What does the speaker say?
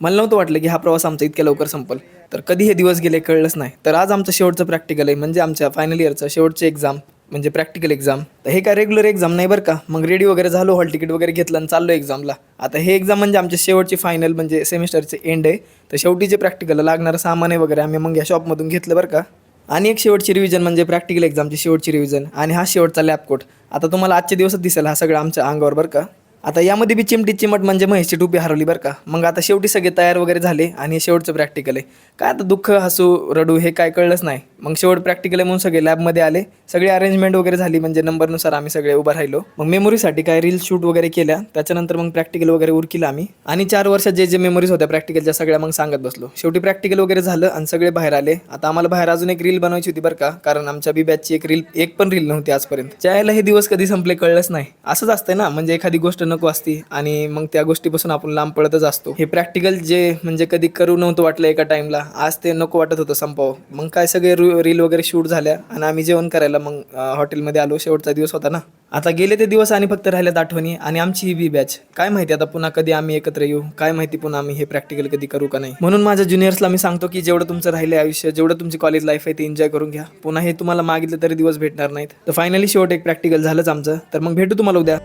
मला नव्हतं वाटलं की हा प्रवास आमचा इतक्या लवकर संपेल. तर कधी हे दिवस गेले कळलंच नाही. तर आज आमचं शेवटचं प्रॅक्टिकल आहे, म्हणजे आमच्या फायनल इयरचं शेवटचं एक्झाम, म्हणजे प्रॅक्टिकल एक्झाम. तर हे काय रेग्युलर एक्झाम नाही बरं का. मग रेडी वगैरे झालो, हॉल तिकीट वगैरे घेतलं आणि चाललो एक्झामला. आता हे एक्झाम म्हणजे आमची शेवटची फायनल, म्हणजे सेमिस्टरचे एंड आहे. तर शेवटी जे प्रॅक्टिकलला लागणारं सामान आहे वगैरे आम्ही मग या शॉपमधून घेतलं बरं का. आणि एक शेवटची रिव्हिजन म्हणजे प्रॅक्टिकल एक्झामची शेवटची रिव्हिजन, आणि हा शेवटचा लॅब कोट. आता तुम्हाला आजच्या दिवसच दिसेल हा सगळं आमच्या अंगावर बरं का. आता यामध्ये बी चिमटी चिमट म्हणजे म्हैसची टोपी हरवली बरं का. मग आता शेवटी सगळे तयार वगैरे झाले आणि हे शेवटचं प्रॅक्टिकल आहे. काय आता दुःख, हसू, रडू हे काय कळलंच नाही. मग शेवट प्रॅक्टिकल आहे म्हणून सगळे लॅबमध्ये आले. सगळी अरेंजमेंट वगैरे झाली, म्हणजे नंबरनुसार आम्ही सगळे उभं राहिलो. मग मेमोरीसाठी काय रील शूट वगैरे केल्या. त्याच्यानंतर मग प्रॅक्टिकल वगैरे उरकिलं आम्ही, आणि 4 वर्षात जे जे मेमोरीज होत्या प्रॅक्टिकलच्या सगळ्या मग सांगत बसलो. शेवटी प्रॅक्टिकल वगैरे झालं आणि सगळे बाहेर आले. आता आम्हाला बाहेर अजून एक रील बनवायची होती बरं का, कारण आमच्या बी बॅचची एक पण रील नव्हती आजपर्यंत. ज्याला हे दिवस कधी संपले कळलंच नाही. असंच असतंय ना, म्हणजे एखादी गोष्ट नको असती आणि मग त्या गोष्टीपासून आपण लांब पडतच असतो. हे प्रॅक्टिकल जे म्हणजे कधी करू नव्हतं वाटलं एका टाइमला, आज ते नको वाटत होतं संपावं. मग काय सगळे रील वगैरे शूट झाल्या आणि आम्ही जेवण करायला मग हॉटेलमध्ये आलो. शेवटचा दिवस होता ना. आता गेले ते दिवस आणि फक्त राहिल्यात आठवणी, आणि आमची ही बी बॅच. काय माहिती आता पुन्हा कधी आम्ही एकत्र येऊ, काय माहिती पुन्हा आम्ही हे प्रॅक्टिकल कधी करू का नाही. म्हणून माझ्या ज्युनियर्सला मी सांगतो की जेवढं तुमचं राहिलं आयुष्य, जेवढं तुमची कॉलेज लाईफ आहे ते एन्जॉय करून घ्या. पुन्हा हे तुम्हाला मागितलं तरी दिवस भेटणार नाहीत. तर फायनली शेवट एक प्रॅक्टिकल झालंच आमचं. तर मग भेटू तुम्हाला उद्या.